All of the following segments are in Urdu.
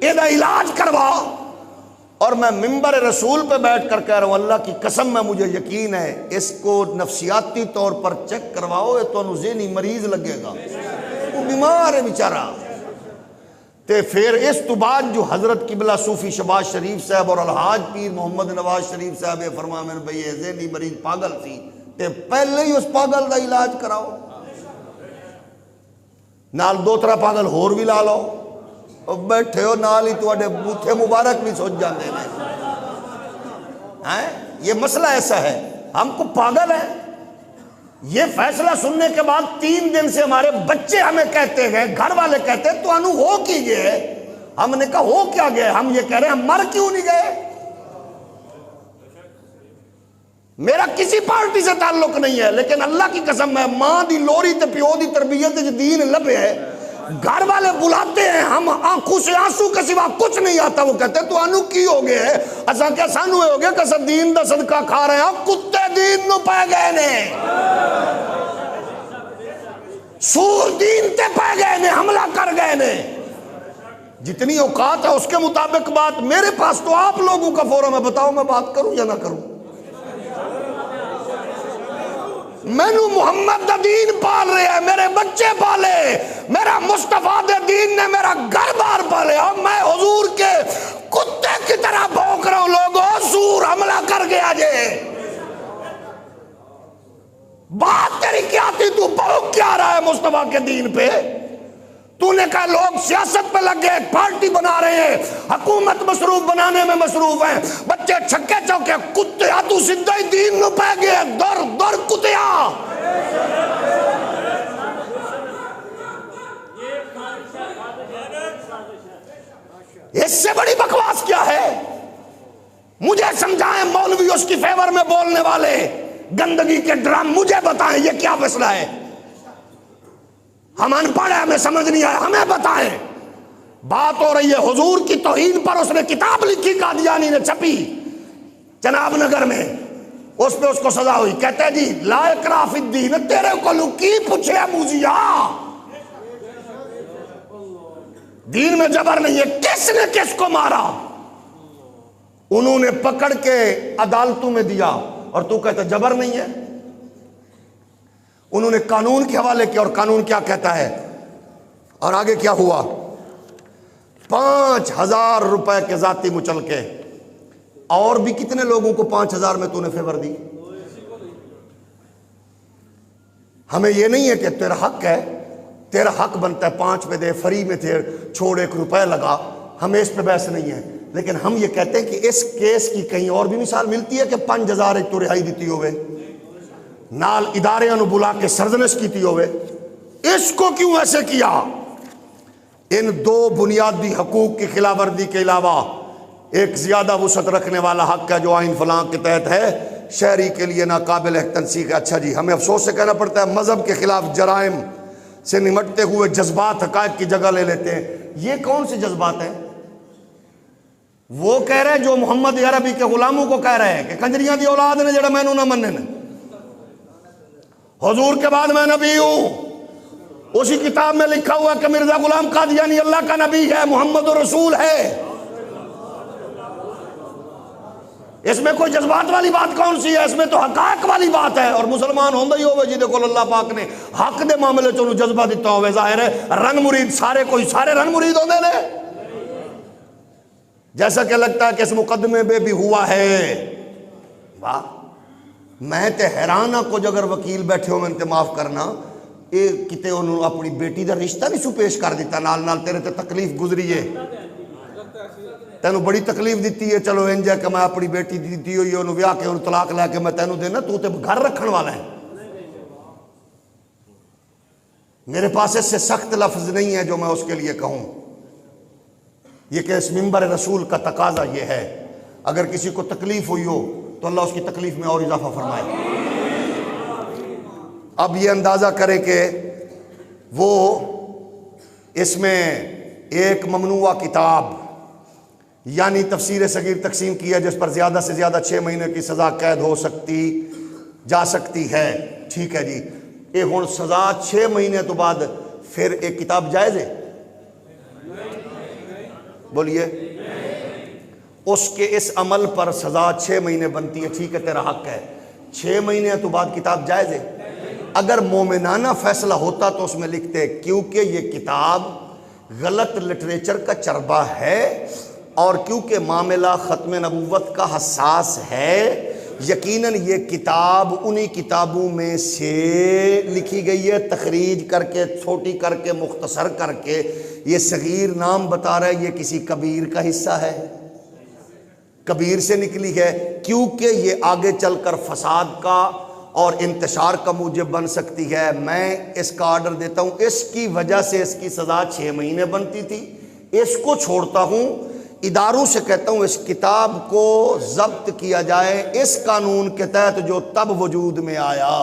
یہ علاج کروا. اور میں ممبر رسول پہ بیٹھ کر کہہ رہا ہوں اللہ کی قسم میں مجھے یقین ہے اس کو نفسیاتی طور پر چیک کرواؤ، یہ تو ذہنی مریض لگے گا، وہ بیمار ہے بیچارہ. تے پھر اس تو بعد جو حضرت قبلہ صوفی شہباز شریف صاحب اور الحاج پیر محمد نواز شریف صاحب یہ فرمایا بھئی یہ ذہنی مریض پاگل سی، تے پہلے ہی اس پاگل دا علاج کراؤ، نال دو طرح پاگل ہور بھی لا لو، اور بیٹھے ہو نال ہی تواڈے بوتھے مبارک بھی سوچ جاندے ہیں. یہ مسئلہ ایسا ہے، ہم کو پاگل ہے. یہ فیصلہ سننے کے بعد 3 دن سے ہمارے بچے ہمیں کہتے ہیں، گھر والے کہتے ہیں تو انو ہو کی گئے. ہم نے کہا ہو کیا گئے؟ ہم یہ کہہ رہے ہیں ہم مر کیوں نہیں گئے. میرا کسی پارٹی سے تعلق نہیں ہے، لیکن اللہ کی قسم ہے ماں دی لوری تے پیو دی تربیت جو دین لبے ہے، گھر والے بلاتے ہیں، ہم آنکھوں سے آنسو کے سوا کچھ نہیں آتا. وہ کہتے ہیں تو انو کی ہو گئے ہے؟ اساں کیا سانو ہو گئے کہ دین دا صدقہ کھا رہے ہیں، کتے دین نو پہ گئے نے، سور دین تے پہ گئے نے، حملہ کر گئے نے. جتنی اوقات ہے اس کے مطابق بات. میرے پاس تو آپ لوگوں کا فورم ہے، بتاؤ میں بات کروں یا نہ کروں. مینو محمد دا دین پال رہے ہیں، میرے بچے پالے، میرا مصطفیٰ دے دین نے میرا گھر بار پالے، اور میں حضور کے کتے کی طرح بھونک رہا ہوں. لوگوں سور حملہ کر گیا جے، بات تیری کیا تھی؟ تو بھونک کیا رہا ہے مصطفیٰ کے دین پہ؟ تو نے کہا لوگ سیاست پہ لگ گئے، پارٹی بنا رہے ہیں، حکومت مصروف بنانے میں مصروف ہیں، بچے چھکے چوکے، کتیا تو سدھا ہی دین نو پہ گئے، در در کتیا. اس سے بڑی بکواس کیا ہے؟ مجھے سمجھائیں مولوی اس کی فیور میں بولنے والے، گندگی کے ڈرام مجھے بتائیں یہ کیا فیصلہ ہے. ہم ان پڑھ ہیں، ہمیں سمجھ نہیں آیا، ہمیں بتائیں. بات ہو رہی ہے حضور کی توہین پر، اس نے کتاب لکھی، قادیانی نے چھپی جناب نگر میں، اس پہ اس کو سزا ہوئی. کہتے ہیں جی لا اکراہ فی الدین، تیرے کو کی پوچھے موزیا، دین میں جبر نہیں ہے. کس نے کس کو مارا؟ انہوں نے پکڑ کے عدالتوں میں دیا، اور تو کہتا جبر نہیں ہے. انہوں نے قانون کے حوالے کیا، اور قانون کیا کہتا ہے. اور آگے کیا ہوا؟ 5,000 روپے کے ذاتی مچلکے. اور بھی کتنے لوگوں کو 5,000 میں تو نے فیور دی؟ ہمیں یہ نہیں ہے کہ تیرا حق ہے، تیرا حق بنتا ہے 5 پہ دے، فری میں تھے چھوڑ 1 روپے لگا، ہمیں اس پہ بحث نہیں ہے. لیکن ہم یہ کہتے ہیں کہ اس کیس کی کہیں اور بھی مثال ملتی ہے کہ 5,000 ایک تو رہائی دیتی ہوئے، نال ادارے انو بلا کے سرزنش کیتی ہوئے. اس کو کیوں ایسے کیا؟ ان 2 بنیادی حقوق کی خلاف ورزی کے علاوہ ایک زیادہ وسعت رکھنے والا حق ہے جو آئین فلاں کے تحت ہے، شہری کے لیے ناقابل تنسیق ہے. اچھا جی، ہمیں افسوس سے کہنا پڑتا ہے مذہب کے خلاف جرائم سے نمٹتے ہوئے جذبات حقائق کی جگہ لے لیتے ہیں. یہ کون سے جذبات ہیں؟ وہ کہہ رہے ہیں جو محمد عربی کے غلاموں کو کہہ رہے ہیں کہ کنجریاں دی اولاد نے جڑا مینوں نہ منن، حضور کے بعد میں نبی ہوں. اسی کتاب میں لکھا ہوا کہ مرزا غلام قادیانی اللہ کا نبی ہے، محمد رسول ہے. اس میں کوئی جذبات والی بات کون سی ہے؟ اس میں تو حقائق والی بات ہے. اور مسلمان ہوندہ ہی ہوئے جی دیکھو اللہ پاک نے حق دے معاملے چونو جذبہ دیتا ہوئے. ظاہر ہے رنگ مرید سارے کوئی سارے رنگ مرید ہوندے نے، جیسا کہ لگتا ہے کہ اس مقدمے میں بھی ہوا ہے. واہ، میں تے حیرانہ کو اگر وکیل بیٹھے ہو میں تے معاف کرنا، اے کتے انہوں اپنی بیٹی دا رشتہ نہیں سو پیش کر دیتا، نال نال تیرے تے تکلیف گزری ہے، تینوں بڑی تکلیف دیتی ہے، چلو انج ہے کہ میں اپنی بیٹی دیتی ہوئی انہوں ویاہ کے انہوں طلاق لے کے میں تینوں دینا، تو تے گھر رکھن والا ہے. میرے پاس اس سے سخت لفظ نہیں ہے جو میں اس کے لیے کہوں. یہ کہ اس منبر رسول کا تقاضا یہ ہے، اگر کسی کو تکلیف ہوئی ہو تو اللہ اس کی تکلیف میں اور اضافہ فرمائے. اب یہ اندازہ کریں کہ وہ اس میں ایک ممنوعہ کتاب یعنی تفسیر صغیر تقسیم کی ہے جس پر زیادہ سے زیادہ 6 مہینے کی سزا قید ہو سکتی جا سکتی ہے. ٹھیک ہے جی، یہ ہوں سزا 6 مہینے تو بعد پھر ایک کتاب جائز ہے؟ بولیے اس کے اس عمل پر سزا 6 مہینے بنتی ہے، ٹھیک ہے تیرا حق ہے، 6 مہینے تو بعد کتاب جائز ہے۔ اگر مومنانہ فیصلہ ہوتا تو اس میں لکھتے کیونکہ یہ کتاب غلط لٹریچر کا چربہ ہے اور کیونکہ معاملہ ختم نبوت کا حساس ہے، یقیناً یہ کتاب انہی کتابوں میں سے لکھی گئی ہے، تخریج کر کے، چھوٹی کر کے، مختصر کر کے، یہ صغیر نام بتا رہا ہے، یہ کسی کبیر کا حصہ ہے، کبیر سے نکلی ہے، کیونکہ یہ آگے چل کر فساد کا اور انتشار کا موجب بن سکتی ہے۔ میں اس کا آرڈر دیتا ہوں، اس کی وجہ سے اس کی سزا 6 مہینے بنتی تھی، اس کو چھوڑتا ہوں، اداروں سے کہتا ہوں اس کتاب کو ضبط کیا جائے اس قانون کے تحت جو تب وجود میں آیا۔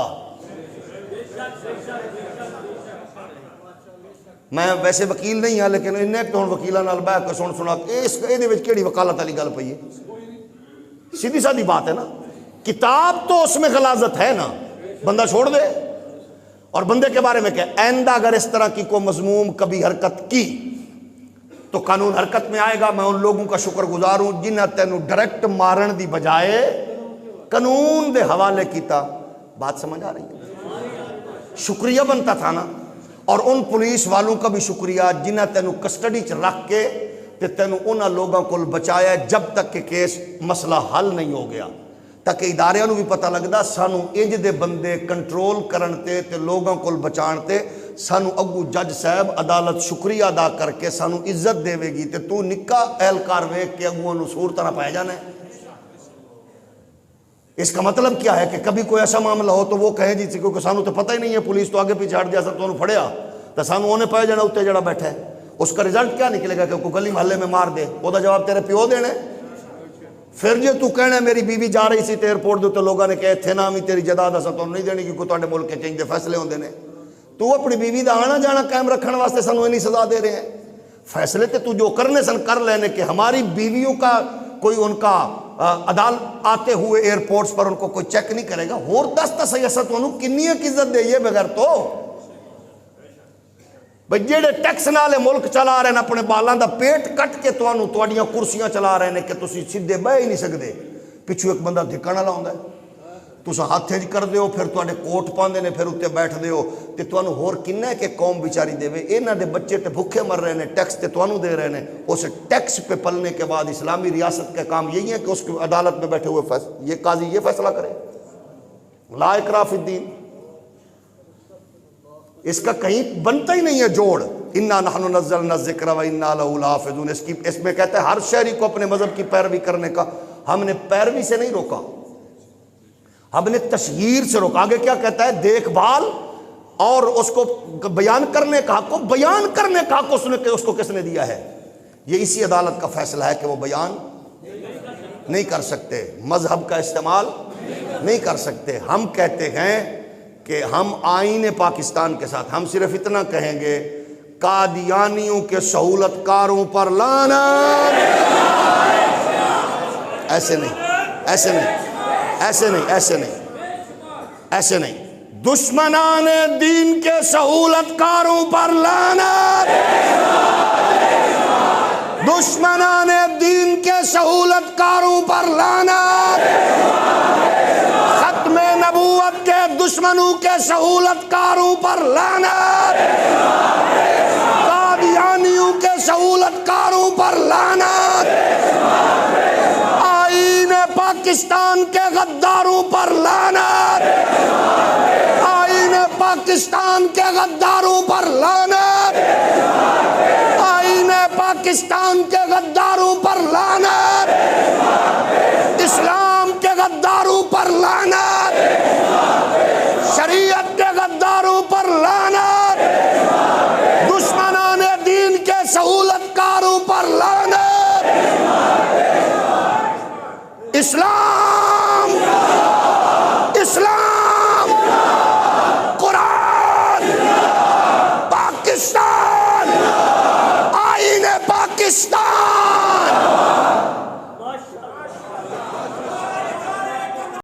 میں ویسے وکیل نہیں ہاں لیکن انہیں تو وکیلہ نال بہ کے سنا اس دے وچ کیڑی وکالت والی گل پئی ہے؟ سیدھی سادھی بات ہے نا، کتاب تو اس میں غلاظت ہے نا، بندہ چھوڑ دے۔ اور بندے کے بارے میں کیا، آئندہ اگر اس طرح کی کوئی مذموم کبھی حرکت کی تو قانون حرکت میں آئے گا۔ میں ان لوگوں کا شکر گزار ہوں جنہاں تینوں ڈائریکٹ مارن دی بجائے قانون دے حوالے کیتا۔ بات سمجھ آ رہی ہے؟ شکریہ بنتا تھا نا۔ اور ان پولیس والوں کا بھی شکریہ جنہاں تینوں کسٹڈی چ رکھ کے تے تینوں انہاں لوگوں کو بچایا جب تک کہ کیس مسئلہ حل نہیں ہو گیا، تاکہ اداریاں نوں بھی پتہ لگدا سانوں انج دے بندے کنٹرول کرن تے لوگوں کو بچان تے سانوں اگو جج صاحب عدالت شکریہ ادا کر کے سانوں عزت دے گی تے تو نکا اہلکار ویکھ کے اگوں نوں سور طرح پایا جانا ہے۔ اس کا مطلب کیا ہے کہ کبھی کوئی ایسا معاملہ ہو تو وہ کہیں جی کیونکہ سانوں تو پتہ ہی نہیں ہے، پولیس تو آگے پیچھے ہٹ جائے تو انہوں پھڑیا تو سانوں انہیں پایا جانا اتنے جڑا بیٹھا ہے، اس کا رزلٹ کیا نکلے گا کہ کوئی گلی محلے میں مار دے، وہ دا جواب تیرے پیو دینا ہے۔ پھر جی تو کہنا ہے میری بیوی جا رہی سی تے ایئرپورٹ دے تے لوگاں نے کہے تھے نا بھی تیری جائیداد اساں تانوں نہیں دینی کیونکہ تہاڈے ملک کے چنج فیصلے ہوندے نے، تو اپنی بیوی دا آنا جانا قائم رکھنے واسطے سانوں اتنی سزا دے رہے ہیں۔ فیصلے تے تو جو کرنے سن کر لینے کہ ہماری بیویوں کا کوئی ان کا عدالت آتے ہوئے ایئرپورٹس پر ان کو کوئی چیک نہیں کرے گا۔ اور دس ایسا تو انہوں کنی ایک عزت دے یہ بغیر تو بھئی جیڑے ٹیکس نالے ملک چلا رہے ہیں اپنے بالاں دا پیٹ کٹ کے تو انہوں توڑیاں کرسیاں چلا رہے ہیں کہ تسی سیدھے بہ ہی نہیں سکتے، پچھو ایک بندہ دھکا نہ لاؤں ہے، تسا ہاتھ ہج کر دیو پھر تواڈے کوٹ پاندے نے پھر اتنے بیٹھ دیو تے تانوں ہور کنا ہے کہ قوم بیچاری دے انہاں دے بچے تے بھوکے مر رہے ہیں، ٹیکس تے تانوں دے رہے ہیں۔ اس ٹیکس پہ پلنے کے بعد اسلامی ریاست کا کام یہی ہے کہ اس کی عدالت میں بیٹھے ہوئے یہ قاضی یہ فیصلہ کرے، لا اکراہ فی الدین۔ اس کا کہیں بنتا ہی نہیں ہے جوڑ، انا نحن نزلنا الذکر و انا لہ لحافظون۔ اس میں کہتا ہے ہر شہری کو اپنے مذہب کی پیروی کرنے کا، ہم نے پیروی سے نہیں روکا، ہم نے تشہیر سے روکا۔ آگے کیا کہتا ہے، دیکھ بھال اور اس کو بیان کرنے کا حق، کو بیان کرنے کا حق اس کو کس نے دیا ہے؟ یہ اسی عدالت کا فیصلہ ہے کہ وہ بیان نہیں کر سکتے، مذہب کا استعمال نہیں کر سکتے۔ ہم کہتے ہیں کہ ہم آئین پاکستان کے ساتھ ہم صرف اتنا کہیں گے، قادیانیوں کے سہولت کاروں پر لعنت۔ ایسے نہیں، ایسے نہیں، ایسے نہیں، ایسے نہیں، ایسے نہیں، دشمنان دین کے سہولت کاروں پر لعنت، دشمنان دین کے سہولت کاروں پر لعنت، ختم نبوت کے دشمنوں کے سہولت کاروں پر لعنت، قادیانیوں کے سہولت کاروں پر لعنت، آئین پاکستان کے غداروں پر لعنت، آئین پاکستان کے غداروں پر لعنت، آئین پاکستان کے غداروں پر لعنت، اسلام کے غداروں پر لعنت، شریعت کے غداروں پر لعنت، دشمنان دین کے سہولت کاروں پر لعنت۔ اسلام، اسلام، قرآن، پاکستان، آئین پاکستان۔